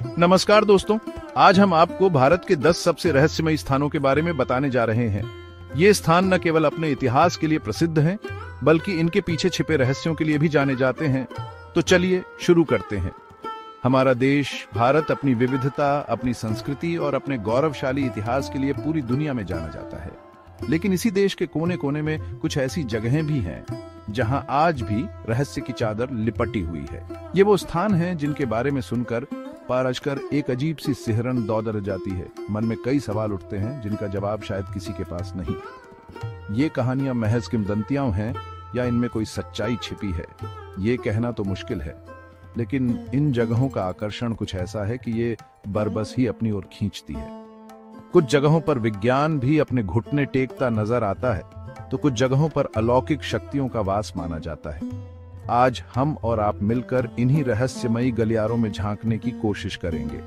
नमस्कार दोस्तों, आज हम आपको भारत के 10 सबसे रहस्यमयी स्थानों के बारे में बताने जा रहे हैं। ये स्थान न केवल अपने इतिहास के लिए प्रसिद्ध हैं, बल्कि इनके पीछे छिपे रहस्यों के लिए भी जाने जाते हैं। तो चलिए शुरू करते हैं। हमारा देश भारत अपनी विविधता, अपनी संस्कृति और अपने गौरवशाली इतिहास के लिए पूरी दुनिया में जाना जाता है। लेकिन इसी देश के कोने कोने में कुछ ऐसी जगहें भी हैं जहां आज भी रहस्य की चादर लिपटी हुई है। ये वो स्थान हैं जिनके बारे में सुनकर पारजकर एक अजीब सी सिहरन दौड़ जाती है। मन में कई सवाल उठते हैं जिनका जवाब शायद किसी के पास नहीं। ये कहानियां महज किंवदंतियां हैं या इनमें कोई सच्चाई छिपी है, ये कहना तो मुश्किल है। लेकिन इन जगहों का आकर्षण कुछ ऐसा है कि ये बरबस ही अपनी ओर खींचती है। कुछ जगहों पर विज्ञान भी अपने घुटने टेकता नजर आता है, तो कुछ जगहों पर अलौकिक शक्तियों का वास माना जाता है। आज हम और आप मिलकर इन्हीं रहस्यमयी गलियारों में झांकने की कोशिश करेंगे।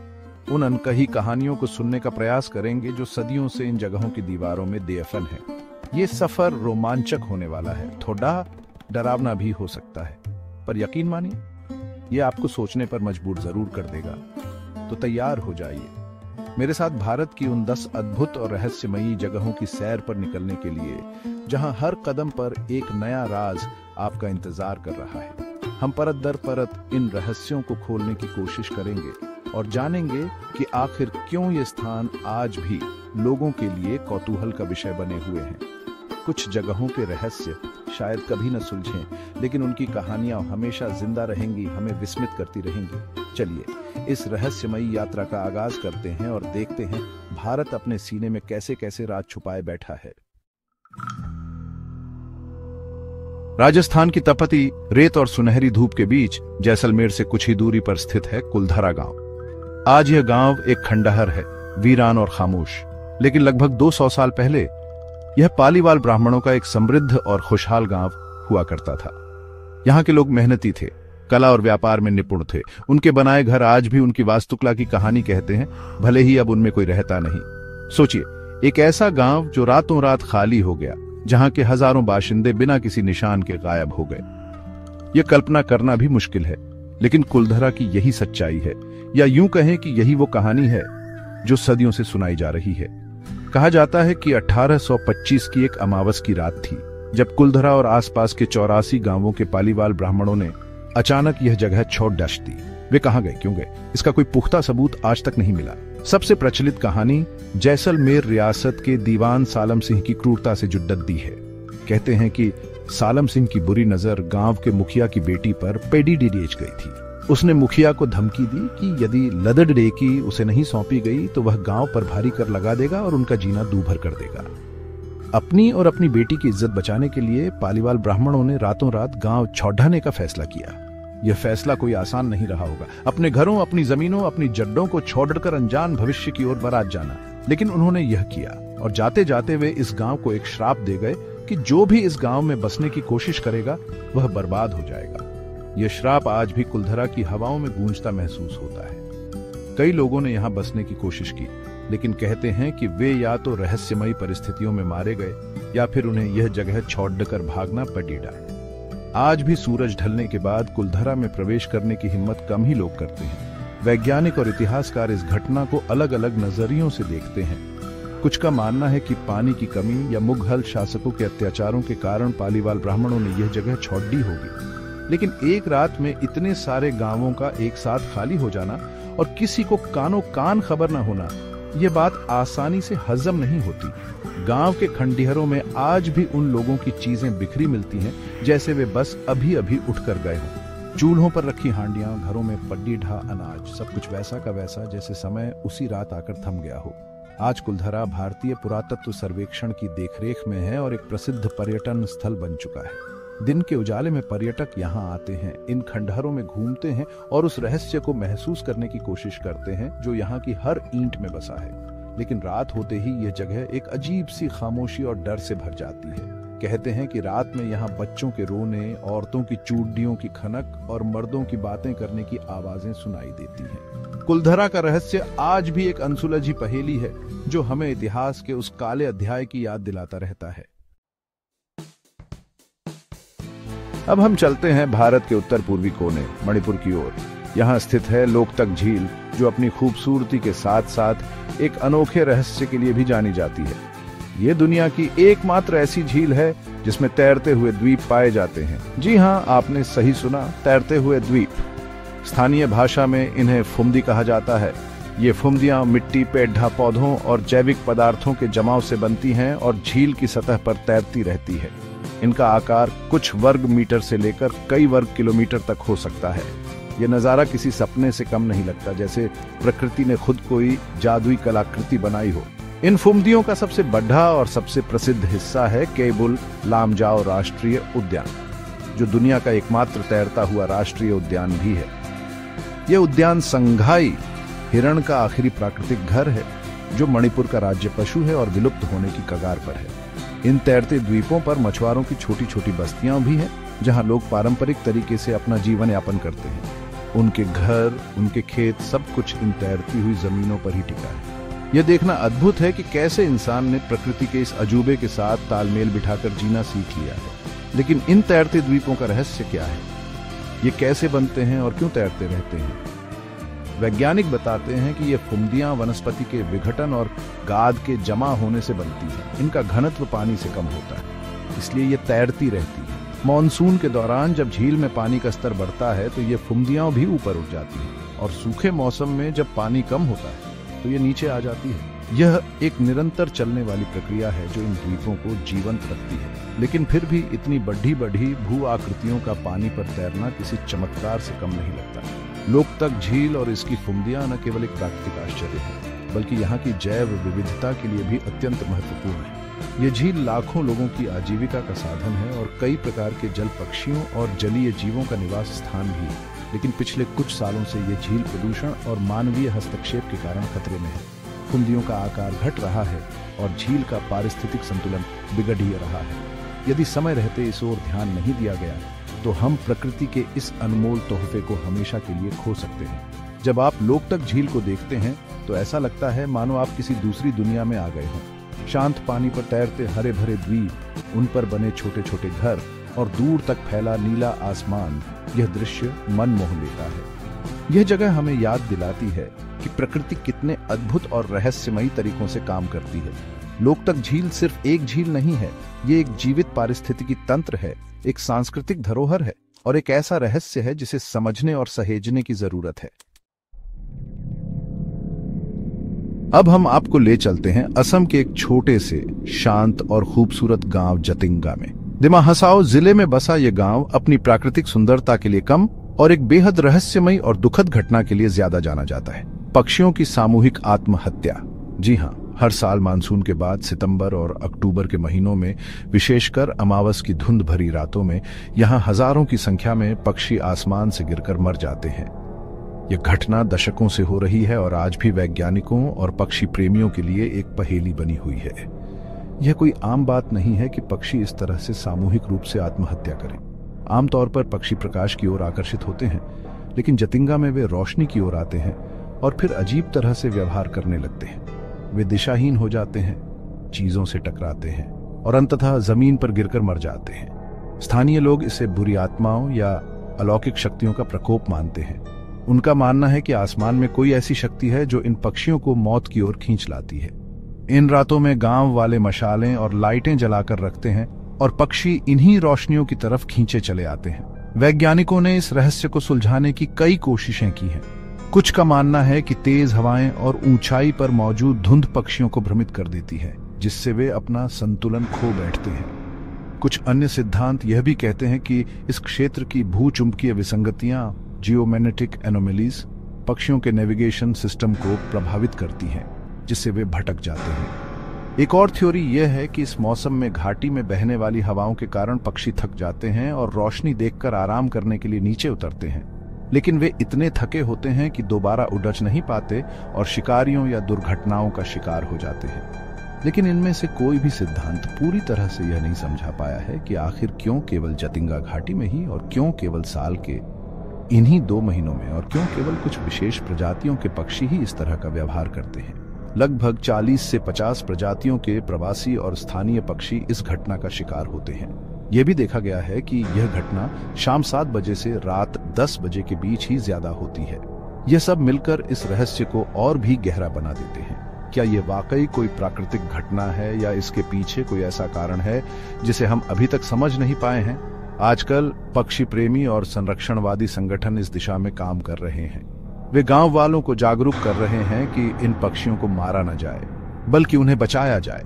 उन अनकही कहानियों को सुनने का प्रयास करेंगे जो सदियों से इन जगहों की दीवारों में दफन है। ये सफर रोमांचक होने वाला है, थोड़ा डरावना भी हो सकता है, पर यकीन मानिए, ये आपको सोचने पर मजबूर जरूर कर देगा। तो तैयार हो जाइए मेरे साथ भारत की उन 10 अद्भुत और रहस्यमयी जगहों की सैर पर निकलने के लिए, जहां हर कदम पर एक नया राज आपका इंतजार कर रहा है। हम परत दर परत इन रहस्यों को खोलने की कोशिश करेंगे और जानेंगे कि आखिर क्यों ये स्थान आज भी लोगों के लिए कौतूहल का विषय बने हुए हैं। कुछ जगहों के रहस्य शायद कभी न सुलझें, लेकिन उनकी कहानियां हमेशा जिंदा रहेंगी, हमें विस्मित करती रहेंगी। चलिए इस रहस्यमयी यात्रा का आगाज करते हैं और देखते हैं भारत अपने सीने में कैसे कैसे राज छुपाए बैठा है। राजस्थान की तपती रेत और सुनहरी धूप के बीच जैसलमेर से कुछ ही दूरी पर स्थित है कुलधरा गांव। आज यह गांव एक खंडहर है, वीरान और खामोश। लेकिन लगभग 200 साल पहले यह पालीवाल ब्राह्मणों का एक समृद्ध और खुशहाल गांव हुआ करता था। यहाँ के लोग मेहनती थे, कला और व्यापार में निपुण थे। उनके बनाए घर आज भी उनकी वास्तुकला की कहानी कहते हैं, भले ही अब उनमें कोई रहता नहीं। सोचिए, एक ऐसा गांव जो रातों रात खाली हो गया, जहां के हजारों बाशिंदे बिना किसी निशान के गायब हो गए। यह कल्पना करना भी मुश्किल है, लेकिन कुलधरा की यही सच्चाई है, या यूं कहें कि यही वो कहानी है जो सदियों से सुनाई जा रही है। कहा जाता है कि 1825 की एक अमावस की रात थी, जब कुलधरा और आसपास के 84 गांवों के पालीवाल ब्राह्मणों ने अचानक यह जगह छोड़ डश दी। वे कहां गए, क्यों गए, इसका कोई पुख्ता सबूत आज तक नहीं मिला। सबसे प्रचलित कहानी जैसलमेर रियासत के दीवान सालम सिंह की क्रूरता से जुड़ती दी है। कहते हैं कि सालम सिंह की बुरी नजर गांव के मुखिया की बेटी पर पेडी डेच गई थी। उसने मुखिया को धमकी दी कि यदि लदड़ डेकी उसे नहीं सौंपी गई तो वह गांव पर भारी कर लगा देगा और उनका जीना दूभर कर देगा। अपनी और अपनी बेटी की इज्जत बचाने के लिए पालीवाल ब्राह्मणों ने रातों रात गांव छोड़ाने का फैसला किया। यह फैसला कोई आसान नहीं रहा होगा, अपने घरों, अपनी जमीनों, अपनी जड्डों को छोड़कर अनजान भविष्य की ओर बारात जाना। लेकिन उन्होंने यह किया और जाते जाते वे इस गांव को एक श्राप दे गए कि जो भी इस गांव में बसने की कोशिश करेगा वह बर्बाद हो जाएगा। यह श्राप आज भी कुलधरा की हवाओं में गूंजता महसूस होता है। कई लोगों ने यहां बसने की कोशिश की, लेकिन कहते हैं कि वे या तो रहस्यमयी परिस्थितियों में मारे गए या फिर उन्हें यह जगह छोड़कर भागना पड़ेगा। आज भी सूरज ढलने के बाद कुलधरा में प्रवेश करने की हिम्मत कम ही लोग करते हैं। वैज्ञानिक और इतिहासकार इस घटना को अलग अलग नजरियों से देखते हैं। कुछ का मानना है कि पानी की कमी या मुगल शासकों के अत्याचारों के कारण पालीवाल ब्राह्मणों ने यह जगह छोड़ दी होगी। लेकिन एक रात में इतने सारे गांवों का एक साथ खाली हो जाना और किसी को कानो कान खबर न होना, यह बात आसानी से हजम नहीं होती। गांव के खंडहरों में आज भी उन लोगों की चीजें बिखरी मिलती हैं जैसे वे बस अभी अभी उठकर गए हों। चूल्हों पर रखी हांडियां, घरों में पड्डी ढा अनाज, सब कुछ वैसा का वैसा जैसे समय उसी रात आकर थम गया हो। आज कुलधरा भारतीय पुरातत्व सर्वेक्षण की देखरेख में है और एक प्रसिद्ध पर्यटन स्थल बन चुका है। दिन के उजाले में पर्यटक यहाँ आते हैं, इन खंडहरों में घूमते हैं और उस रहस्य को महसूस करने की कोशिश करते हैं जो यहाँ की हर ईंट में बसा है। लेकिन रात होते ही यह जगह एक अजीब सी खामोशी और डर से भर जाती है। कहते हैं कि रात में यहाँ बच्चों के रोने, औरतों की चूड़ियों की खनक और मर्दों की बातें करने की आवाजें सुनाई देती हैं। कुलधरा का रहस्य आज भी एक अनसुलझी पहेली है जो हमें इतिहास के उस काले अध्याय की याद दिलाता रहता है। अब हम चलते हैं भारत के उत्तर पूर्वी कोने मणिपुर की ओर। यहाँ स्थित है लोकतक झील, जो अपनी खूबसूरती के साथ साथ एक अनोखे रहस्य के लिए भी जानी जाती है। ये दुनिया की एकमात्र ऐसी झील है जिसमें तैरते हुए द्वीप पाए जाते हैं। जी हाँ, आपने सही सुना, तैरते हुए द्वीप। स्थानीय भाषा में इन्हें फुमदी कहा जाता है। ये फुमदियां मिट्टी, पेड़, पौधों और जैविक पदार्थों के जमाव से बनती हैं और झील की सतह पर तैरती रहती है। इनका आकार कुछ वर्ग मीटर से लेकर कई वर्ग किलोमीटर तक हो सकता है। यह नज़ारा किसी सपने से कम नहीं लगता, जैसे प्रकृति ने खुद कोई जादुई कलाकृति बनाई हो। इन फुमदियों का सबसे बड़ा और सबसे प्रसिद्ध हिस्सा है केबुल लामजाओ राष्ट्रीय उद्यान, जो दुनिया का एकमात्र तैरता हुआ राष्ट्रीय उद्यान भी है। यह उद्यान संघाई हिरण का आखिरी प्राकृतिक घर है, जो मणिपुर का राज्य पशु है और विलुप्त होने की कगार पर है। इन तैरते द्वीपों पर मछुआरों की छोटी छोटी बस्तियां भी हैं, जहां लोग पारंपरिक तरीके से अपना जीवन यापन करते हैं। उनके घर, उनके खेत, सब कुछ इन तैरती हुई जमीनों पर ही टिका है। यह देखना अद्भुत है कि कैसे इंसान ने प्रकृति के इस अजूबे के साथ तालमेल बिठाकर जीना सीख लिया है। लेकिन इन तैरते द्वीपों का रहस्य क्या है? ये कैसे बनते हैं और क्यों तैरते रहते हैं? वैज्ञानिक बताते हैं कि ये फुमदियां वनस्पति के विघटन और गाद के जमा होने से बनती हैं। इनका घनत्व पानी से कम होता है, इसलिए ये तैरती रहती है। मॉनसून के दौरान जब झील में पानी का स्तर बढ़ता है तो ये फुमदियां भी ऊपर उठ जाती हैं, और सूखे मौसम में जब पानी कम होता है तो ये नीचे आ जाती है। यह एक निरंतर चलने वाली प्रक्रिया है जो इन द्वीपों को जीवंत रखती है। लेकिन फिर भी इतनी बढ़ी भू आकृतियों का पानी पर तैरना किसी चमत्कार से कम नहीं लगता। लोकतक झील और इसकी फुमदियां न केवल एक प्राकृतिक आश्चर्य है, बल्कि यहाँ की जैव विविधता के लिए भी अत्यंत महत्वपूर्ण है। ये झील लाखों लोगों की आजीविका का साधन है और कई प्रकार के जल पक्षियों और जलीय जीवों का निवास स्थान भी है। लेकिन पिछले कुछ सालों से ये झील प्रदूषण और मानवीय हस्तक्षेप के कारण खतरे में है। फुमदियों का आकार घट रहा है और झील का पारिस्थितिक संतुलन बिगड़ ही रहा है। यदि समय रहते इस ओर ध्यान नहीं दिया गया तो हम प्रकृति के इस अनमोल तोहफे को हमेशा के लिए खो सकते हैं। जब आप लोकतक झील को देखते हैं तो ऐसा लगता है मानो आप किसी दूसरी दुनिया में आ गए हों। शांत पानी पर तैरते हरे भरे द्वीप, उन पर बने छोटे छोटे घर और दूर तक फैला नीला आसमान, यह दृश्य मन मोह लेता है। यह जगह हमें याद दिलाती है कि प्रकृति कितने अद्भुत और रहस्यमयी तरीकों से काम करती है। लोकतक झील सिर्फ एक झील नहीं है, ये एक जीवित पारिस्थितिकी तंत्र है, एक सांस्कृतिक धरोहर है और एक ऐसा रहस्य है जिसे समझने और सहेजने की जरूरत है। अब हम आपको ले चलते हैं असम के एक छोटे से शांत और खूबसूरत गांव जतिंगा में। दिमा हसाओ जिले में बसा यह गांव अपनी प्राकृतिक सुंदरता के लिए कम और एक बेहद रहस्यमयी और दुखद घटना के लिए ज्यादा जाना जाता है, पक्षियों की सामूहिक आत्महत्या। जी हाँ, हर साल मानसून के बाद सितंबर और अक्टूबर के महीनों में, विशेषकर अमावस की धुंध भरी रातों में, यहाँ हजारों की संख्या में पक्षी आसमान से गिरकर मर जाते हैं। यह घटना दशकों से हो रही है और आज भी वैज्ञानिकों और पक्षी प्रेमियों के लिए एक पहेली बनी हुई है। यह कोई आम बात नहीं है कि पक्षी इस तरह से सामूहिक रूप से आत्महत्या करें। आमतौर पर पक्षी प्रकाश की ओर आकर्षित होते हैं, लेकिन जतिंगा में वे रोशनी की ओर आते हैं और फिर अजीब तरह से व्यवहार करने लगते हैं। वे दिशाहीन हो जाते हैं, चीजों से टकराते हैं और अंततः जमीन पर गिरकर मर जाते हैं। स्थानीय लोग इसे बुरी आत्माओं या अलौकिक शक्तियों का प्रकोप मानते हैं। उनका मानना है कि आसमान में कोई ऐसी शक्ति है जो इन पक्षियों को मौत की ओर खींच लाती है। इन रातों में गांव वाले मशालें और लाइटें जलाकर रखते हैं और पक्षी इन्हीं रोशनियों की तरफ खींचे चले आते हैं। वैज्ञानिकों ने इस रहस्य को सुलझाने की कई कोशिशें की हैं। कुछ का मानना है कि तेज हवाएं और ऊंचाई पर मौजूद धुंध पक्षियों को भ्रमित कर देती है, जिससे वे अपना संतुलन खो बैठते हैं। कुछ अन्य सिद्धांत यह भी कहते हैं कि इस क्षेत्र की भूचुंबकीय विसंगतियां, जियोमैग्नेटिक एनोमलीज, पक्षियों के नेविगेशन सिस्टम को प्रभावित करती हैं, जिससे वे भटक जाते हैं। एक और थ्योरी यह है कि इस मौसम में घाटी में बहने वाली हवाओं के कारण पक्षी थक जाते हैं और रोशनी देखकर आराम करने के लिए नीचे उतरते हैं, लेकिन वे इतने थके होते हैं कि दोबारा उड़च नहीं पाते और शिकारियों या दुर्घटनाओं का शिकार हो जाते हैं। लेकिन इनमें से कोई भी सिद्धांत पूरी तरह से यह नहीं समझा पाया है कि आखिर क्यों केवल जतिंगा घाटी में ही, और क्यों केवल साल के इन्हीं 2 महीनों में, और क्यों केवल कुछ विशेष प्रजातियों के पक्षी ही इस तरह का व्यवहार करते हैं। लगभग 40 से 50 प्रजातियों के प्रवासी और स्थानीय पक्षी इस घटना का शिकार होते हैं। यह भी देखा गया है कि यह घटना शाम 7 बजे से रात 10 बजे के बीच ही ज्यादा होती है। यह सब मिलकर इस रहस्य को और भी गहरा बना देते हैं। क्या यह वाकई कोई प्राकृतिक घटना है या इसके पीछे कोई ऐसा कारण है जिसे हम अभी तक समझ नहीं पाए हैं? आजकल पक्षी प्रेमी और संरक्षणवादी संगठन इस दिशा में काम कर रहे हैं। वे गांव वालों को जागरूक कर रहे हैं कि इन पक्षियों को मारा न जाए, बल्कि उन्हें बचाया जाए।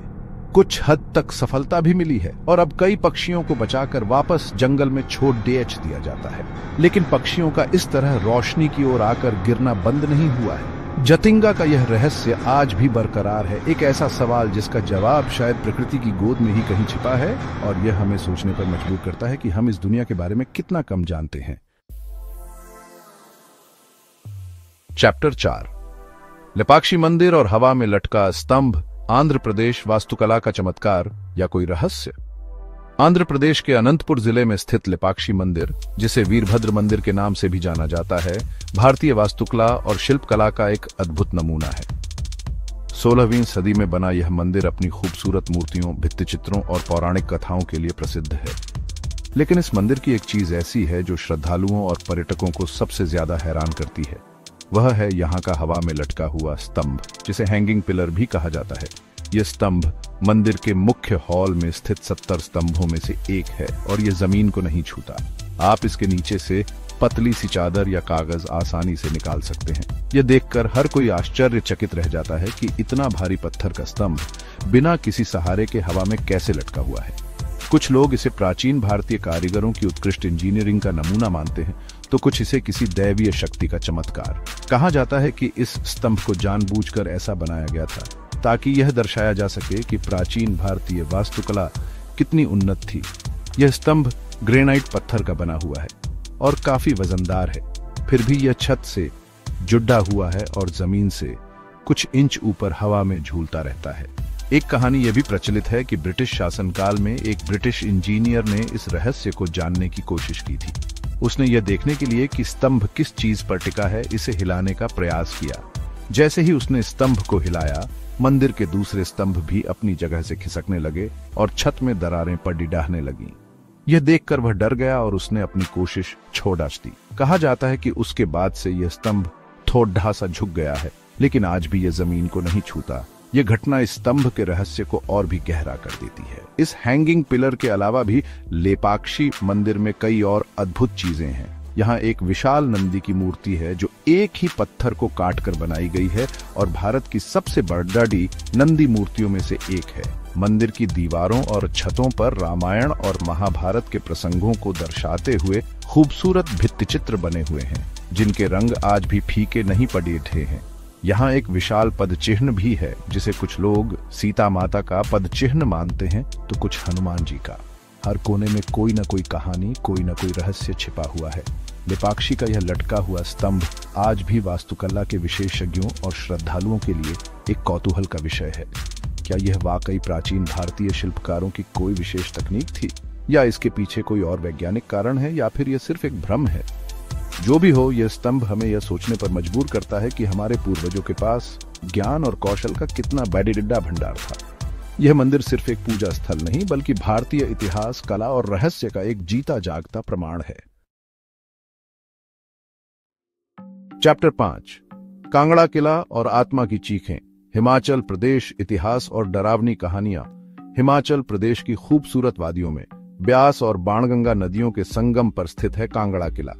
कुछ हद तक सफलता भी मिली है और अब कई पक्षियों को बचाकर वापस जंगल में छोड़ दिया जाता है। लेकिन पक्षियों का इस तरह रोशनी की ओर आकर गिरना बंद नहीं हुआ है। जतिंगा का यह रहस्य आज भी बरकरार है, एक ऐसा सवाल जिसका जवाब शायद प्रकृति की गोद में ही कहीं छिपा है, और यह हमें सोचने पर मजबूर करता है कि हम इस दुनिया के बारे में कितना कम जानते हैं। चैप्टर 4, लेपाक्षी मंदिर और हवा में लटका स्तंभ, आंध्र प्रदेश वास्तुकला का चमत्कार या कोई रहस्य। आंध्र प्रदेश के अनंतपुर जिले में स्थित लेपाक्षी मंदिर, जिसे वीरभद्र मंदिर के नाम से भी जाना जाता है, भारतीय वास्तुकला और शिल्पकला का एक अद्भुत नमूना है। 16वीं सदी में बना यह मंदिर अपनी खूबसूरत मूर्तियों, भित्तिचित्रों और पौराणिक कथाओं के लिए प्रसिद्ध है। लेकिन इस मंदिर की एक चीज ऐसी है जो श्रद्धालुओं और पर्यटकों को सबसे ज्यादा हैरान करती है। वह है यहाँ का हवा में लटका हुआ स्तंभ, जिसे हैंगिंग पिलर भी कहा जाता है। यह स्तंभ मंदिर के मुख्य हॉल में स्थित 70 स्तंभों में से एक है और यह जमीन को नहीं छूता। आप इसके नीचे से पतली सी चादर या कागज आसानी से निकाल सकते हैं। यह देखकर हर कोई आश्चर्यचकित रह जाता है कि इतना भारी पत्थर का स्तंभ बिना किसी सहारे के हवा में कैसे लटका हुआ है। कुछ लोग इसे प्राचीन भारतीय कारीगरों की उत्कृष्ट इंजीनियरिंग का नमूना मानते हैं, तो कुछ इसे किसी दैवीय शक्ति का चमत्कार। कहा जाता है कि इस स्तंभ को जानबूझकर ऐसा बनाया गया था ताकि यह दर्शाया जा सके कि प्राचीन भारतीय वास्तुकला कितनी उन्नत थी। यह स्तंभ ग्रेनाइट पत्थर का बना हुआ है और काफी वजनदार है, फिर भी यह छत से जुड़ा हुआ है और जमीन से कुछ इंच ऊपर हवा में झूलता रहता है। एक कहानी यह भी प्रचलित है कि ब्रिटिश शासनकाल में एक ब्रिटिश इंजीनियर ने इस रहस्य को जानने की कोशिश की थी। उसने यह देखने के लिए कि स्तंभ किस चीज पर टिका है, इसे हिलाने का प्रयास किया। जैसे ही उसने स्तंभ को हिलाया, मंदिर के दूसरे स्तंभ भी अपनी जगह से खिसकने लगे और छत में दरारें पड़ी डाहने लगीं। यह देखकर वह डर गया और उसने अपनी कोशिश छोड़ दी। कहा जाता है कि उसके बाद से यह स्तंभ थोड़ा सा झुक गया है, लेकिन आज भी यह जमीन को नहीं छूता। यह घटना इस स्तंभ के रहस्य को और भी गहरा कर देती है। इस हैंगिंग पिलर के अलावा भी लेपाक्षी मंदिर में कई और अद्भुत चीजें हैं। यहाँ एक विशाल नंदी की मूर्ति है जो एक ही पत्थर को काटकर बनाई गई है और भारत की सबसे बड़ी नंदी मूर्तियों में से एक है। मंदिर की दीवारों और छतों पर रामायण और महाभारत के प्रसंगों को दर्शाते हुए खूबसूरत भित्तिचित्र बने हुए हैं, जिनके रंग आज भी फीके नहीं पड़े हैं। यहाँ एक विशाल पदचिह्न भी है, जिसे कुछ लोग सीता माता का पदचिह्न मानते हैं तो कुछ हनुमान जी का। हर कोने में कोई न कोई कहानी, कोई न कोई रहस्य छिपा हुआ है। लेपाक्षी का यह लटका हुआ स्तंभ आज भी वास्तुकला के विशेषज्ञों और श्रद्धालुओं के लिए एक कौतूहल का विषय है। क्या यह वाकई प्राचीन भारतीय शिल्पकारों की कोई विशेष तकनीक थी, या इसके पीछे कोई और वैज्ञानिक कारण है, या फिर यह सिर्फ एक भ्रम है? जो भी हो, यह स्तंभ हमें यह सोचने पर मजबूर करता है कि हमारे पूर्वजों के पास ज्ञान और कौशल का कितना बेडिड्डा भंडार था। यह मंदिर सिर्फ एक पूजा स्थल नहीं, बल्कि भारतीय इतिहास, कला और रहस्य का एक जीता जागता प्रमाण है। चैप्टर 5, कांगड़ा किला और आत्मा की चीखें, हिमाचल प्रदेश इतिहास और डरावनी कहानियां। हिमाचल प्रदेश की खूबसूरत वादियों में ब्यास और बाणगंगा नदियों के संगम पर स्थित है कांगड़ा किला।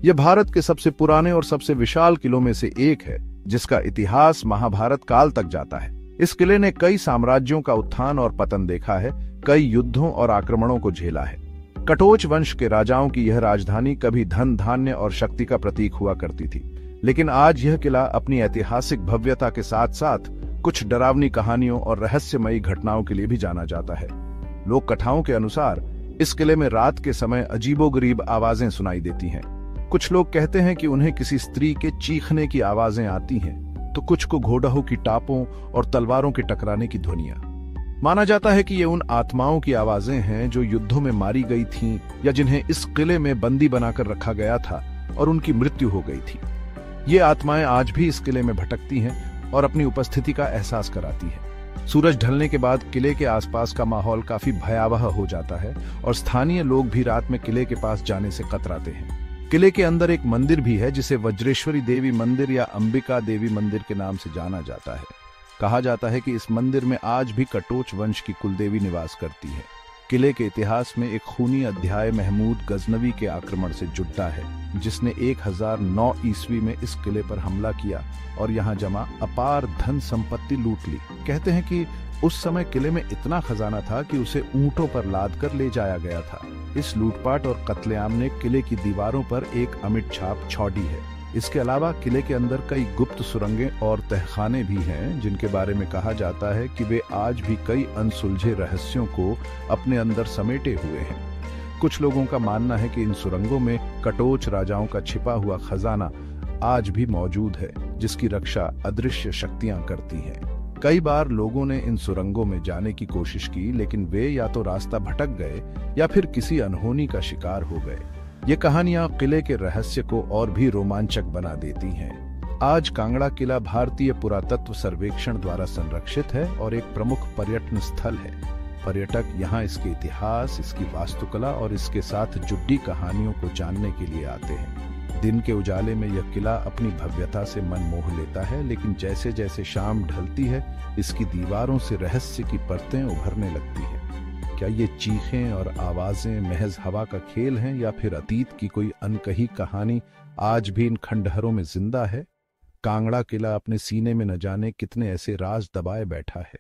यह भारत के सबसे पुराने और सबसे विशाल किलों में से एक है, जिसका इतिहास महाभारत काल तक जाता है। इस किले ने कई साम्राज्यों का उत्थान और पतन देखा है, कई युद्धों और आक्रमणों को झेला है। कटोच वंश के राजाओं की यह राजधानी कभी धन, धान्य और शक्ति का प्रतीक हुआ करती थी, लेकिन आज यह किला अपनी ऐतिहासिक भव्यता के साथ साथ कुछ डरावनी कहानियों और रहस्यमयी घटनाओं के लिए भी जाना जाता है। लोक कथाओं के अनुसार इस किले में रात के समय अजीबोगरीब आवाजें सुनाई देती हैं। कुछ लोग कहते हैं कि उन्हें किसी स्त्री के चीखने की आवाजें आती हैं, तो कुछ को घोड़ों की टापों और तलवारों के टकराने की ध्वनियां। माना जाता है कि ये उन आत्माओं की आवाजें हैं जो युद्धों में मारी गई थीं या जिन्हें इस किले में बंदी बनाकर रखा गया था और उनकी मृत्यु हो गई थी। ये आत्माएं आज भी इस किले में भटकती हैं और अपनी उपस्थिति का एहसास कराती हैं। सूरज ढलने के बाद किले के आसपास का माहौल काफी भयावह हो जाता है और स्थानीय लोग भी रात में किले के पास जाने से कतराते हैं। किले के अंदर एक मंदिर भी है जिसे वज्रेश्वरी देवी मंदिर या अंबिका देवी मंदिर के नाम से जाना जाता है। कहा जाता है कि इस मंदिर में आज भी कटोच वंश की कुलदेवी निवास करती है। किले के इतिहास में एक खूनी अध्याय महमूद गजनवी के आक्रमण से जुड़ता है, जिसने 1009 ईस्वी में इस किले पर हमला किया और यहाँ जमा अपार धन संपत्ति लूट ली। कहते हैं कि उस समय किले में इतना खजाना था कि उसे ऊंटों पर लाद कर ले जाया गया था। इस लूटपाट और कत्लेआम ने किले की दीवारों पर एक अमिट छाप छोड़ी है। इसके अलावा किले के अंदर कई गुप्त सुरंगें और तहखाने भी हैं, जिनके बारे में कहा जाता है कि वे आज भी कई अनसुलझे रहस्यों को अपने अंदर समेटे हुए हैं। कुछ लोगों का मानना है कि इन सुरंगों में कटोच राजाओं का छिपा हुआ खजाना आज भी मौजूद है, जिसकी रक्षा अदृश्य शक्तियां करती हैं। कई बार लोगों ने इन सुरंगों में जाने की कोशिश की, लेकिन वे या तो रास्ता भटक गए या फिर किसी अनहोनी का शिकार हो गए। ये कहानियां किले के रहस्य को और भी रोमांचक बना देती हैं। आज कांगड़ा किला भारतीय पुरातत्व सर्वेक्षण द्वारा संरक्षित है और एक प्रमुख पर्यटन स्थल है। पर्यटक यहाँ इसके इतिहास, इसकी वास्तुकला और इसके साथ जुड़ी कहानियों को जानने के लिए आते हैं। दिन के उजाले में यह किला अपनी भव्यता से मन मोह लेता है, लेकिन जैसे जैसे शाम ढलती है, इसकी दीवारों से रहस्य की परतें उभरने लगती हैं। क्या ये चीखें और आवाजें महज हवा का खेल हैं या फिर अतीत की कोई अनकही कहानी आज भी इन खंडहरों में जिंदा है? कांगड़ा किला अपने सीने में न जाने कितने ऐसे राज दबाए बैठा है।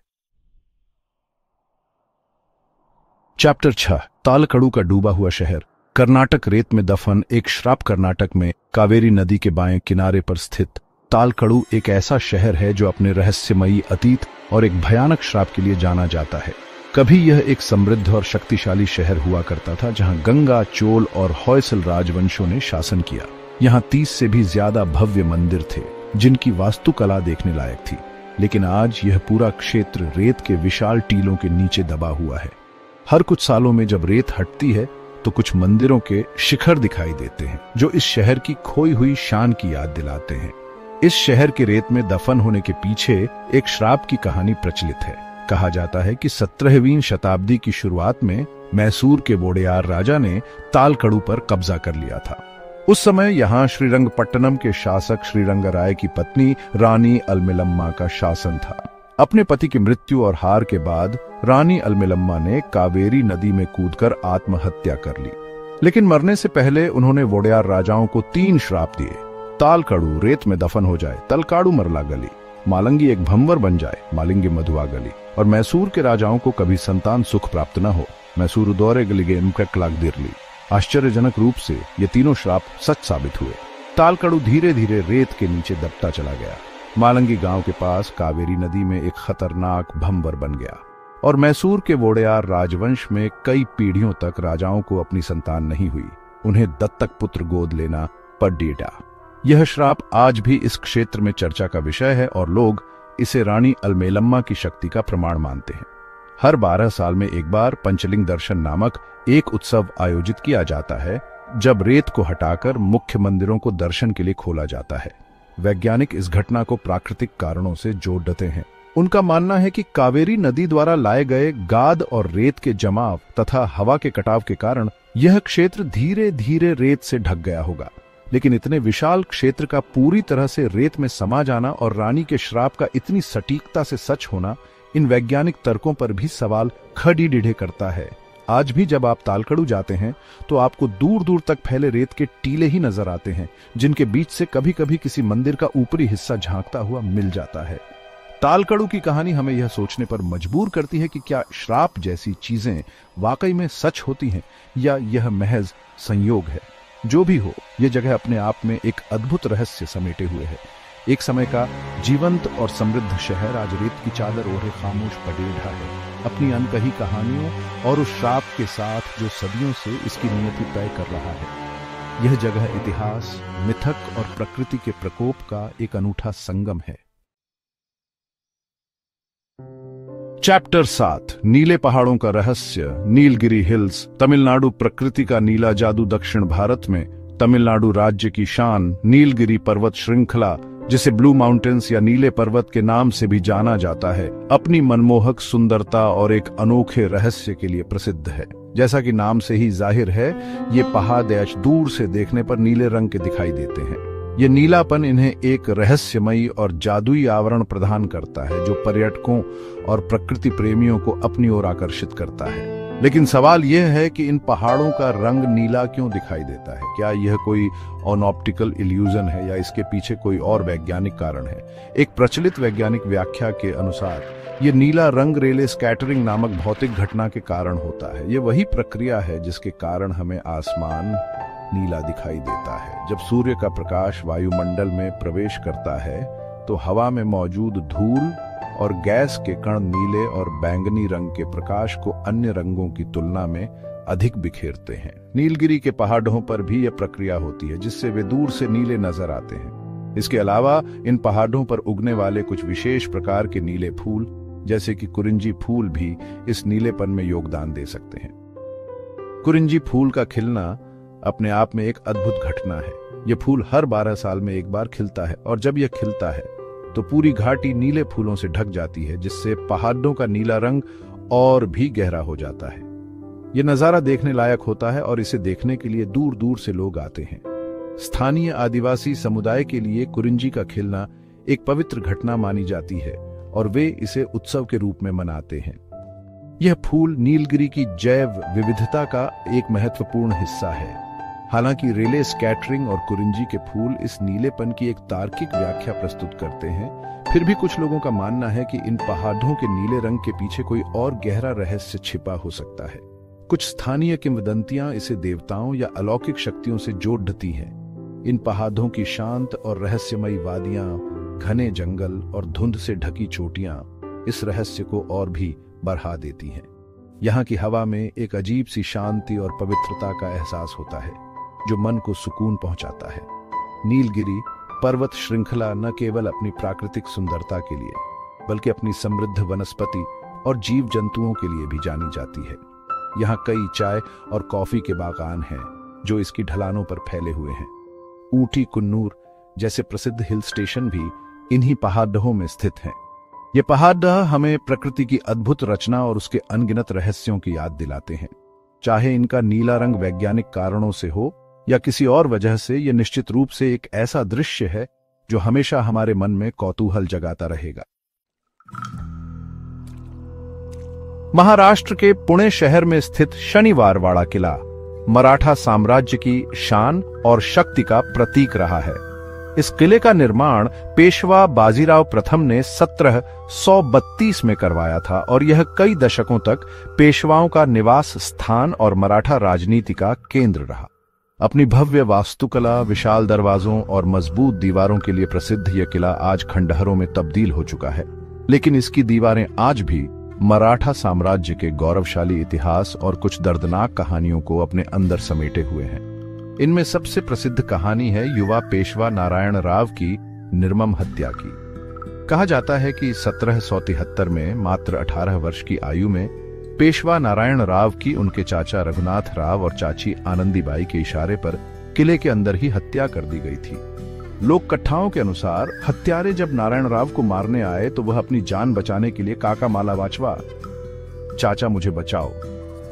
चैप्टर 6 तालकड़ू का डूबा हुआ शहर। कर्नाटक रेत में दफन एक श्राप। कर्नाटक में कावेरी नदी के बाएं किनारे पर स्थित तालकड़ू एक ऐसा शहर है जो अपने रहस्यमयी अतीत और एक भयानक श्राप के लिए जाना जाता है। कभी यह एक समृद्ध और शक्तिशाली शहर हुआ करता था, जहां गंगा, चोल और होयसल राजवंशों ने शासन किया। यहाँ 30 से भी ज्यादा भव्य मंदिर थे, जिनकी वास्तुकला देखने लायक थी। लेकिन आज यह पूरा क्षेत्र रेत के विशाल टीलों के नीचे दबा हुआ है। हर कुछ सालों में जब रेत हटती है तो कुछ मंदिरों के शिखर दिखाई देते हैं, जो इस शहर की खोई हुई शान की याद दिलाते हैं। इस शहर के रेत में दफन होने के पीछे एक श्राप की कहानी प्रचलित है। कहा जाता है कि 17वीं शताब्दी की शुरुआत में मैसूर के वोडेयार राजा ने तालकड़ू पर कब्जा कर लिया था। उस समय यहाँ श्रीरंगपट्टनम के शासक श्रीरंगराय की पत्नी रानी अलमेलम्मा का शासन था। अपने पति की मृत्यु और हार के बाद रानी अलमेलम्मा ने कावेरी नदी में कूदकर आत्महत्या कर ली। लेकिन मरने से पहले उन्होंने वोडेयार राजाओं को 3 श्राप दिए। तालकड़ू रेत में दफन हो जाए, तलकाड़ू मरला गली, मालंगी एक भंवर बन जाए, मालिंगी मधुआ गली, और मैसूर के राजाओं को कभी संतान सुख प्राप्त न हो, मैसूर दौरे गलिगे लाग दिरली। आश्चर्यजनक रूप से ये तीनों श्राप सच साबित हुए। तालकड़ू धीरे धीरे रेत के नीचे दबता चला गया। मालंगी गांव के पास कावेरी नदी में एक खतरनाक भंवर बन गया और मैसूर के वोडेयार राजवंश में कई पीढ़ियों तक राजाओं को अपनी संतान नहीं हुई। उन्हें दत्तक पुत्र गोद लेना पड़ डीडा। यह श्राप आज भी इस क्षेत्र में चर्चा का विषय है और लोग इसे रानी अलमेलम्मा की शक्ति का प्रमाण मानते हैं। हर 12 साल में एक बार पंचलिंग दर्शन नामक एक उत्सव आयोजित किया जाता है, जब रेत को हटाकर मुख्य मंदिरों को दर्शन के लिए खोला जाता है। वैज्ञानिक इस घटना को प्राकृतिक कारणों से जोड़ देते हैं। उनका मानना है कि कावेरी नदी द्वारा लाए गए गाद और रेत के जमाव तथा हवा के कटाव के कारण यह क्षेत्र धीरे धीरे रेत से ढक गया होगा। लेकिन इतने विशाल क्षेत्र का पूरी तरह से रेत में समा जाना और रानी के श्राप का इतनी सटीकता से सच होना इन वैज्ञानिक तर्कों पर भी सवाल खड़ी डीढ़े करता है। आज भी जब आप तालकड़ू जाते हैं तो आपको दूर दूर तक फैले रेत के टीले ही नजर आते हैं, जिनके बीच से कभी कभी किसी मंदिर का ऊपरी हिस्सा झांकता हुआ मिल जाता है। तालकड़ू की कहानी हमें यह सोचने पर मजबूर करती है कि क्या श्राप जैसी चीजें वाकई में सच होती हैं या यह महज संयोग है। जो भी हो, यह जगह अपने आप में एक अद्भुत रहस्य समेटे हुए है। एक समय का जीवंत और समृद्ध शहर आज रेत की चादर ओढ़े खामोश पड़े रहा है, अपनी अनकही कहानियों और उस श्राप के साथ जो सदियों से इसकी नियति तय कर रहा है। यह जगह इतिहास, मिथक और प्रकृति के प्रकोप का एक अनूठा संगम है। चैप्टर 7 नीले पहाड़ों का रहस्य। नीलगिरी हिल्स। तमिलनाडु प्रकृति का नीला जादू। दक्षिण भारत में तमिलनाडु राज्य की शान नीलगिरी पर्वत श्रृंखला, जिसे ब्लू माउंटेन्स या नीले पर्वत के नाम से भी जाना जाता है, अपनी मनमोहक सुंदरता और एक अनोखे रहस्य के लिए प्रसिद्ध है। जैसा कि नाम से ही जाहिर है, ये पहाड़ दूर से देखने पर नीले रंग के दिखाई देते हैं। ये नीलापन इन्हें एक रहस्यमयी और जादुई आवरण प्रदान करता है जो पर्यटकों और प्रकृति प्रेमियों को अपनी ओर आकर्षित करता है। लेकिन सवाल यह है कि इन पहाड़ों का रंग नीला क्यों दिखाई देता है? क्या यह कोई ऑप्टिकल इल्यूजन है या इसके पीछे कोई और वैज्ञानिक कारण है? एक प्रचलित वैज्ञानिक व्याख्या के अनुसार यह नीला रंग रेले स्कैटरिंग नामक भौतिक घटना के कारण होता है। यह वही प्रक्रिया है जिसके कारण हमें आसमान नीला दिखाई देता है। जब सूर्य का प्रकाश वायुमंडल में प्रवेश करता है तो हवा में मौजूद धूल और गैस के कण नीले और बैंगनी रंग के प्रकाश को अन्य रंगों की तुलना में अधिक बिखेरते हैं। नीलगिरी के पहाड़ों पर भी यह प्रक्रिया होती है जिससे वे दूर से नीले नजर आते हैं। इसके अलावा इन पहाड़ों पर उगने वाले कुछ विशेष प्रकार के नीले फूल जैसे कि कुरिंजी फूल भी इस नीलेपन में योगदान दे सकते हैं। कुरिंजी फूल का खिलना अपने आप में एक अद्भुत घटना है। यह फूल हर 12 साल में एक बार खिलता है और जब यह खिलता है तो पूरी घाटी नीले फूलों से ढक जाती है जिससे पहाड़ों का नीला रंग और भी गहरा हो जाता है। यह नजारा देखने लायक होता है और इसे देखने के लिए दूर दूर से लोग आते हैं। स्थानीय आदिवासी समुदाय के लिए कुरिंजी का खिलना एक पवित्र घटना मानी जाती है और वे इसे उत्सव के रूप में मनाते हैं। यह फूल नीलगिरी की जैव विविधता का एक महत्वपूर्ण हिस्सा है। हालांकि रेले स्कैटरिंग और कुरिंजी के फूल इस नीलेपन की एक तार्किक व्याख्या प्रस्तुत करते हैं, फिर भी कुछ लोगों का मानना है कि इन पहाड़ों के नीले रंग के पीछे कोई और गहरा रहस्य छिपा हो सकता है। कुछ स्थानीय किंवदंतियां इसे देवताओं या अलौकिक शक्तियों से जोड़ती हैं। इन पहाड़ों की शांत और रहस्यमयी वादियां, घने जंगल और धुंध से ढकी चोटियां इस रहस्य को और भी बढ़ा देती हैं। यहाँ की हवा में एक अजीब सी शांति और पवित्रता का एहसास होता है जो मन को सुकून पहुंचाता है। नीलगिरी पर्वत श्रृंखला न केवल अपनी प्राकृतिक सुंदरता के लिए बल्कि अपनी समृद्ध वनस्पति और जीव जंतुओं के लिए भी जानी जाती है। यहाँ कई चाय और कॉफी के बागान हैं जो इसकी ढलानों पर फैले हुए हैं। ऊटी कुन्नूर जैसे प्रसिद्ध हिल स्टेशन भी इन्हीं पहाड़ों में स्थित हैं। ये पहाड़ हमें प्रकृति की अद्भुत रचना और उसके अनगिनत रहस्यों की याद दिलाते हैं। चाहे इनका नीला रंग वैज्ञानिक कारणों से हो या किसी और वजह से, यह निश्चित रूप से एक ऐसा दृश्य है जो हमेशा हमारे मन में कौतूहल जगाता रहेगा। महाराष्ट्र के पुणे शहर में स्थित शनिवारवाड़ा किला मराठा साम्राज्य की शान और शक्ति का प्रतीक रहा है। इस किले का निर्माण पेशवा बाजीराव प्रथम ने 1732 में करवाया था और यह कई दशकों तक पेशवाओं का निवास स्थान और मराठा राजनीति का केंद्र रहा। अपनी भव्य वास्तुकला, विशाल दरवाजों और मजबूत दीवारों के लिए प्रसिद्ध यह किला आज खंडहरों में तब्दील हो चुका है, लेकिन इसकी दीवारें आज भी मराठा साम्राज्य के गौरवशाली इतिहास और कुछ दर्दनाक कहानियों को अपने अंदर समेटे हुए हैं। इनमें सबसे प्रसिद्ध कहानी है युवा पेशवा नारायण राव की निर्मम हत्या की। कहा जाता है कि 1773 में मात्र 18 वर्ष की आयु में पेशवा नारायण राव की उनके चाचा रघुनाथ राव और चाची आनंदीबाई के इशारे पर किले के अंदर ही हत्या कर दी गई थी। लोक कथाओं के अनुसार हत्यारे जब नारायण राव को मारने आए तो वह अपनी जान बचाने के लिए काका माला वाचवा, चाचा मुझे बचाओ,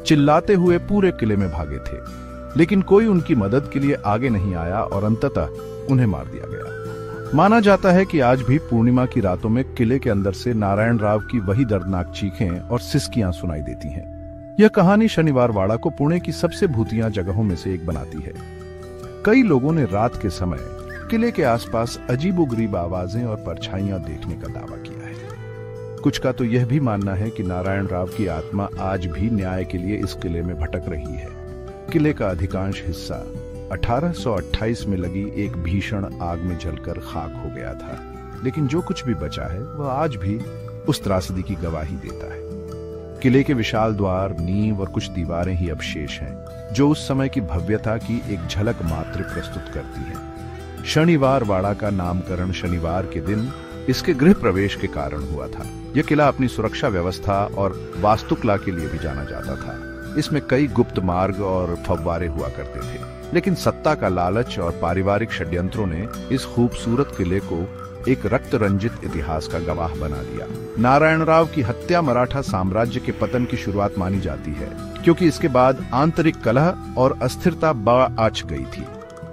चिल्लाते हुए पूरे किले में भागे थे, लेकिन कोई उनकी मदद के लिए आगे नहीं आया और अंततः उन्हें मार दिया गया। माना जाता है कि आज भी पूर्णिमा की रातों में किले के अंदर से नारायण राव की वही दर्दनाक चीखें और सिसकियां सुनाई देती हैं। यह कहानी शनिवारवाड़ा को पुणे की सबसे भूतिया जगहों में से एक बनाती है। कई लोगों ने रात के समय किले के आसपास अजीबोगरीब आवाजें और परछाइयां देखने का दावा किया है। कुछ का तो यह भी मानना है कि नारायण राव की आत्मा आज भी न्याय के लिए इस किले में भटक रही है। किले का अधिकांश हिस्सा 1828 में लगी एक भीषण आग में जलकर खाक हो गया था, लेकिन जो कुछ भी बचा है वह आज भी उस त्रासदी की गवाही देता है। किले के विशाल द्वार, नींव और कुछ दीवारें ही अवशेष हैं, जो उस समय की भव्यता की एक झलक मात्र प्रस्तुत करती हैं। शनिवारवाड़ा का नामकरण शनिवार के दिन इसके गृह प्रवेश के कारण हुआ था। यह किला अपनी सुरक्षा व्यवस्था और वास्तुकला के लिए भी जाना जाता था। इसमें कई गुप्त मार्ग और फव्वारे हुआ करते थे, लेकिन सत्ता का लालच और पारिवारिक षड्यंत्रों ने इस खूबसूरत किले को एक रक्त रंजित इतिहास का गवाह बना दिया। नारायण राव की हत्या मराठा साम्राज्य के पतन की शुरुआत मानी जाती है, क्योंकि इसके बाद आंतरिक कलह और अस्थिरता आँच गई थी।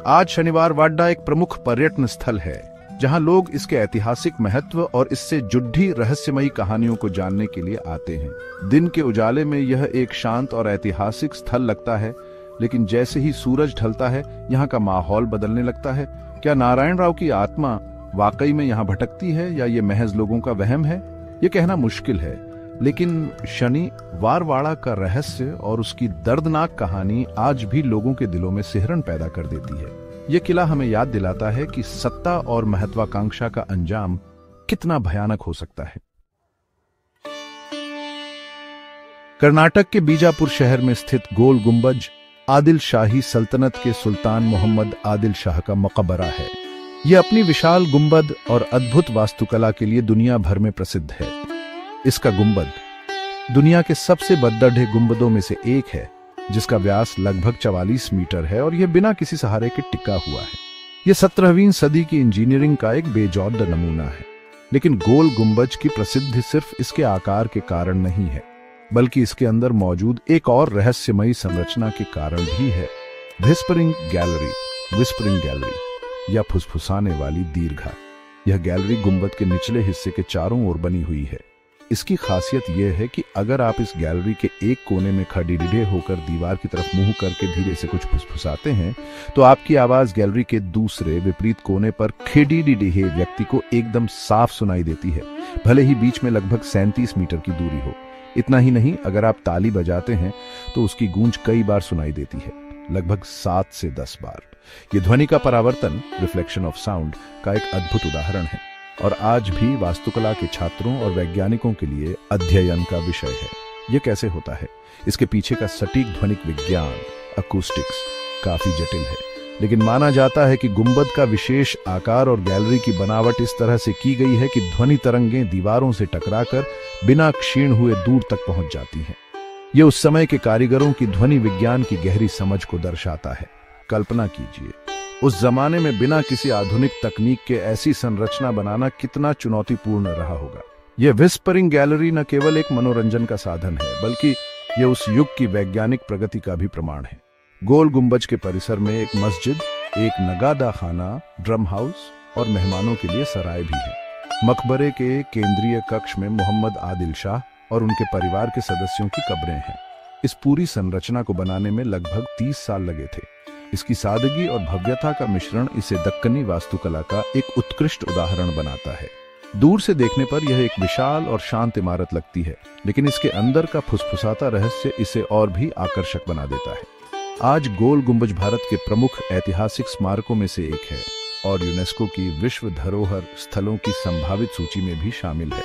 आज शनिवार वाडा एक प्रमुख पर्यटन स्थल है, जहां लोग इसके ऐतिहासिक महत्व और इससे जुड़ी रहस्यमयी कहानियों को जानने के लिए आते हैं। दिन के उजाले में यह एक शांत और ऐतिहासिक स्थल लगता है, लेकिन जैसे ही सूरज ढलता है यहाँ का माहौल बदलने लगता है। क्या नारायण राव की आत्मा वाकई में यहाँ भटकती है या ये महज लोगों का वहम है? ये कहना मुश्किल है, लेकिन शनि वारवाड़ा का रहस्य और उसकी दर्दनाक कहानी आज भी लोगों के दिलों में सिहरन पैदा कर देती है। यह किला हमें याद दिलाता है कि सत्ता और महत्वाकांक्षा का अंजाम कितना भयानक हो सकता है। कर्नाटक के बीजापुर शहर में स्थित गोल गुंबज आदिल शाही सल्तनत के सुल्तान मोहम्मद आदिल शाह का मकबरा है। यह अपनी विशाल गुंबद और अद्भुत वास्तुकला के लिए दुनिया भर में प्रसिद्ध है। इसका गुंबद दुनिया के सबसे बड़े गुंबदों में से एक है, जिसका व्यास लगभग 44 मीटर है और यह बिना किसी सहारे के टिका हुआ है। यह 17वीं सदी की इंजीनियरिंग का एक बेजोड़ नमूना है। लेकिन गोल गुंबज की प्रसिद्धि सिर्फ इसके आकार के कारण नहीं है, बल्कि इसके अंदर मौजूद एक और रहस्यमयी संरचना के कारण भी है। विस्परिंग गैलरी या फुसफुसाने वाली दीर्घा। यह गैलरी गुंबद के निचले हिस्से के चारों ओर बनी हुई है। इसकी खासियत यह है कि अगर आप इस गैलरी के एक कोने में खड़े होकर दीवार की तरफ मुंह करके धीरे से कुछ फुसफुसाते हैं, तो आपकी आवाज गैलरी के दूसरे विपरीत कोने पर खड़े व्यक्ति को एकदम साफ सुनाई देती है, भले ही बीच में लगभग 37 मीटर की दूरी हो। इतना ही नहीं, अगर आप ताली बजाते हैं तो उसकी गूंज कई बार सुनाई देती है, लगभग 7 से 10 बार। ये ध्वनि का परावर्तन, रिफ्लेक्शन ऑफ साउंड, का एक अद्भुत उदाहरण है और आज भी वास्तुकला के छात्रों और वैज्ञानिकों के लिए अध्ययन का विषय है। यह कैसे होता है? इसके पीछे का सटीक ध्वनिक विज्ञान, अकूस्टिक्स, काफी जटिल है, लेकिन माना जाता है कि गुंबद का विशेष आकार और गैलरी की बनावट इस तरह से की गई है कि ध्वनि तरंगें दीवारों से टकराकर बिना क्षीण हुए दूर तक पहुंच जाती हैं। यह उस समय के कारीगरों की ध्वनि विज्ञान की गहरी समझ को दर्शाता है। कल्पना कीजिए, उस जमाने में बिना किसी आधुनिक तकनीक के ऐसी संरचना बनाना कितना चुनौतीपूर्ण रहा होगा। यह विस्परिंग गैलरी न केवल एक मनोरंजन का साधन है, बल्कि यह उस युग की वैज्ञानिक प्रगति का भी प्रमाण है। गोल गुंबज के परिसर में एक मस्जिद, एक नगादा खाना, ड्रम हाउस और मेहमानों के लिए सराय भी है। मकबरे के केंद्रीय कक्ष में मोहम्मद आदिल शाह और उनके परिवार के सदस्यों की कब्रें हैं। इस पूरी संरचना को बनाने में लगभग 30 साल लगे थे। इसकी सादगी और भव्यता का मिश्रण इसे दक्कनी वास्तुकला का एक उत्कृष्ट उदाहरण बनाता है। दूर से देखने पर यह एक विशाल और शांत इमारत लगती है, लेकिन इसके अंदर का फुसफुसाता रहस्य इसे और भी आकर्षक बना देता है। आज गोल गुंबज भारत के प्रमुख ऐतिहासिक स्मारकों में से एक है और यूनेस्को की विश्व धरोहर स्थलों की संभावित सूची में भी शामिल है।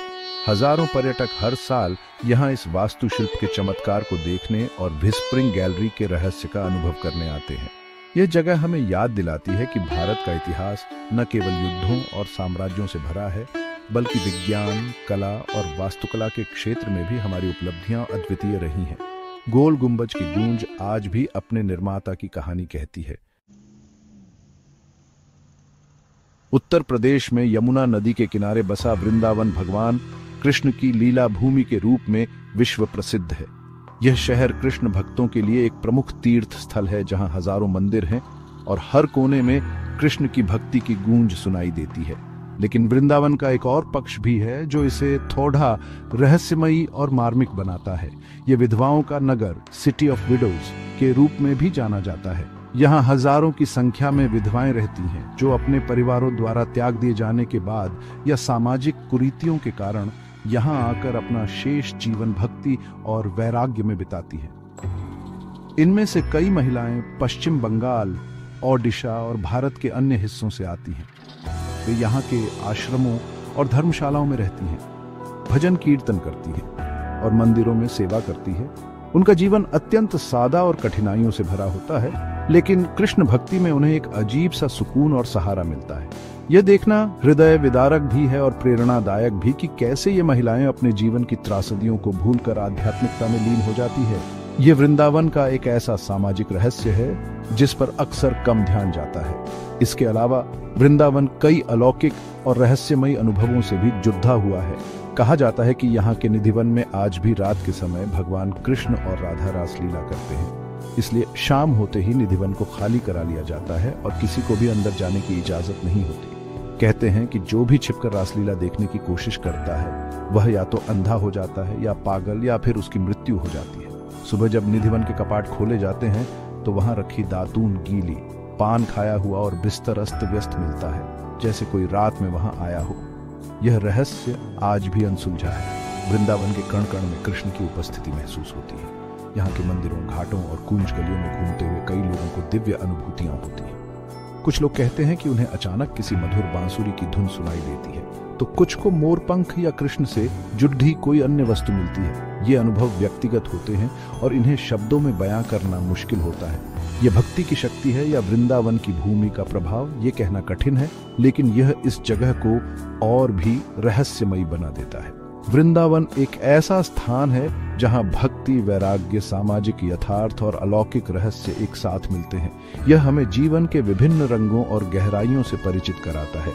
हजारों पर्यटक हर साल यहाँ इस वास्तुशिल्प के चमत्कार को देखने और विस्परिंग गैलरी के रहस्य का अनुभव करने आते हैं। यह जगह हमें याद दिलाती है कि भारत का इतिहास न केवल युद्धों और साम्राज्यों से भरा है, बल्कि विज्ञान, कला और वास्तुकला के क्षेत्र में भी हमारी उपलब्धियां अद्वितीय रही हैं। गोल गुंबज की गूंज आज भी अपने निर्माता की कहानी कहती है। उत्तर प्रदेश में यमुना नदी के किनारे बसा वृंदावन भगवान कृष्ण की लीला भूमि के रूप में विश्व प्रसिद्ध है। यह शहर कृष्ण भक्तों के लिए एक प्रमुख तीर्थ स्थल है, जहां हजारों मंदिर हैं और हर कोने में कृष्ण की भक्ति की गूंज सुनाई देती है। लेकिन वृंदावन का एक और पक्ष भी है जो इसे थोड़ा रहस्यमयी और मार्मिक बनाता है। यह विधवाओं का नगर, सिटी ऑफ विडोज के रूप में भी जाना जाता है। यहाँ हजारों की संख्या में विधवाएं रहती हैं, जो अपने परिवारों द्वारा त्याग दिए जाने के बाद या सामाजिक कुरीतियों के कारण यहाँ आकर अपना शेष जीवन भक्ति और वैराग्य में बिताती हैं। इनमें से कई महिलाएं पश्चिम बंगाल, ओडिशा और भारत के अन्य हिस्सों से आती हैं। वे यहाँ के आश्रमों और धर्मशालाओं में रहती हैं, भजन कीर्तन करती हैं और मंदिरों में सेवा करती है। उनका जीवन अत्यंत सादा और कठिनाइयों से भरा होता है, लेकिन कृष्ण भक्ति में उन्हें एक अजीब सा सुकून और सहारा मिलता है। यह देखना हृदय विदारक भी है और प्रेरणादायक भी कि कैसे ये महिलाएं अपने जीवन की त्रासदियों को भूलकर आध्यात्मिकता में लीन हो जाती है। ये वृंदावन का एक ऐसा सामाजिक रहस्य है जिस पर अक्सर कम ध्यान जाता है। इसके अलावा वृंदावन कई अलौकिक और रहस्यमयी अनुभवों से भी जुड़ा हुआ है, कहा जाता है कि यहाँ के निधिवन में आज भी रात के समय भगवान कृष्ण और राधा रासलीला करते हैं, इसलिए शाम होते ही निधिवन को खाली करा लिया जाता है और किसी को भी अंदर जाने की इजाजत नहीं होती। कहते हैं कि जो भी छिपकर रासलीला देखने की कोशिश करता है वह या तो अंधा हो जाता है या पागल या फिर उसकी मृत्यु हो जाती है। सुबह जब निधिवन के कपाट खोले जाते हैं तो वहां रखी दातून गीली, पान खाया हुआ और बिस्तर अस्त व्यस्त मिलता है, जैसे कोई रात में वहां आया हो। यह रहस्य आज भी अनसुलझा है। वृंदावन के कण कण में कृष्ण की उपस्थिति महसूस होती है। यहाँ के मंदिरों, घाटों और कूंज गलियों में घूमते हुए कई लोगों को दिव्य अनुभूतियां होती हैं। कुछ लोग कहते हैं कि उन्हें अचानक किसी मधुर बांसुरी की धुन सुनाई देती है, तो कुछ को मोरपंख या कृष्ण से जुड़ी कोई अन्य वस्तु मिलती है। ये अनुभव व्यक्तिगत होते हैं और इन्हें शब्दों में बयां करना मुश्किल होता है। यह भक्ति की शक्ति है या वृंदावन की भूमि का प्रभाव, ये कहना कठिन है, लेकिन यह इस जगह को और भी रहस्यमयी बना देता है। वृंदावन एक ऐसा स्थान है जहां भक्ति, वैराग्य, सामाजिक यथार्थ और अलौकिक रहस्य एक साथ मिलते हैं। यह हमें जीवन के विभिन्न रंगों और गहराइयों से परिचित कराता है।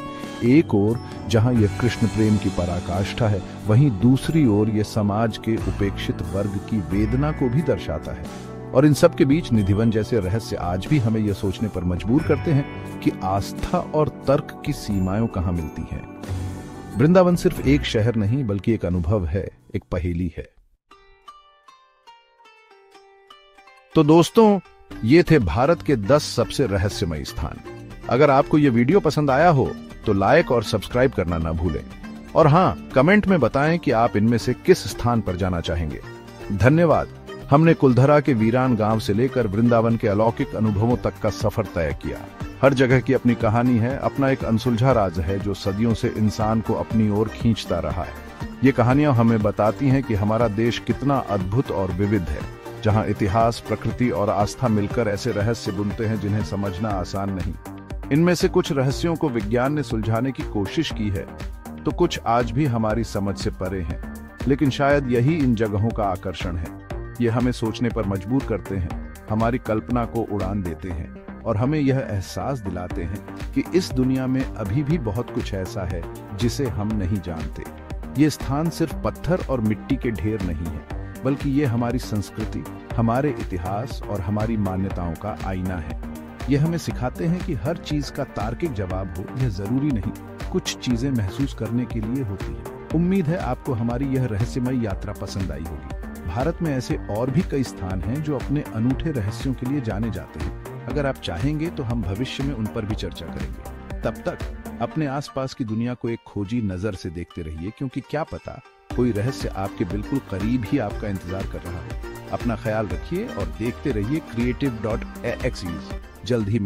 एक ओर जहां यह कृष्ण प्रेम की पराकाष्ठा है, वहीं दूसरी ओर यह समाज के उपेक्षित वर्ग की वेदना को भी दर्शाता है। और इन सब के बीच निधिवन जैसे रहस्य आज भी हमें यह सोचने पर मजबूर करते हैं कि आस्था और तर्क की सीमाएं कहां मिलती हैं। वृंदावन सिर्फ एक शहर नहीं बल्कि एक अनुभव है, एक पहेली है। तो दोस्तों, ये थे भारत के 10 सबसे रहस्यमयी स्थान। अगर आपको ये वीडियो पसंद आया हो तो लाइक और सब्सक्राइब करना ना भूलें। और हाँ, कमेंट में बताएं कि आप इनमें से किस स्थान पर जाना चाहेंगे। धन्यवाद। हमने कुलधरा के वीरान गांव से लेकर वृंदावन के अलौकिक अनुभवों तक का सफर तय किया। हर जगह की अपनी कहानी है, अपना एक अनसुलझा राज है जो सदियों से इंसान को अपनी ओर खींचता रहा है। ये कहानियां हमें बताती हैं कि हमारा देश कितना अद्भुत और विविध है, जहां इतिहास, प्रकृति और आस्था मिलकर ऐसे रहस्य बुनते हैं जिन्हें समझना आसान नहीं। इनमें से कुछ रहस्यों को विज्ञान ने सुलझाने की कोशिश की है, तो कुछ आज भी हमारी समझ से परे हैं। लेकिन शायद यही इन जगहों का आकर्षण है। ये हमें सोचने पर मजबूर करते हैं, हमारी कल्पना को उड़ान देते हैं और हमें यह एहसास दिलाते हैं कि इस दुनिया में अभी भी बहुत कुछ ऐसा है जिसे हम नहीं जानते। ये स्थान सिर्फ पत्थर और मिट्टी के ढेर नहीं है, बल्कि ये हमारी संस्कृति, हमारे इतिहास और हमारी मान्यताओं का आईना है। ये हमें सिखाते हैं कि हर चीज का तार्किक जवाब हो यह जरूरी नहीं, कुछ चीजें महसूस करने के लिए होती है। उम्मीद है आपको हमारी यह रहस्यमयी यात्रा पसंद आई होगी। भारत में ऐसे और भी कई स्थान हैं जो अपने अनूठे रहस्यों के लिए जाने जाते हैं। अगर आप चाहेंगे तो हम भविष्य में उन पर भी चर्चा करेंगे। तब तक अपने आसपास की दुनिया को एक खोजी नजर से देखते रहिए, क्योंकि क्या पता कोई रहस्य आपके बिल्कुल करीब ही आपका इंतजार कर रहा हो। अपना ख्याल रखिए और देखते रहिए creative.axis। जल्द ही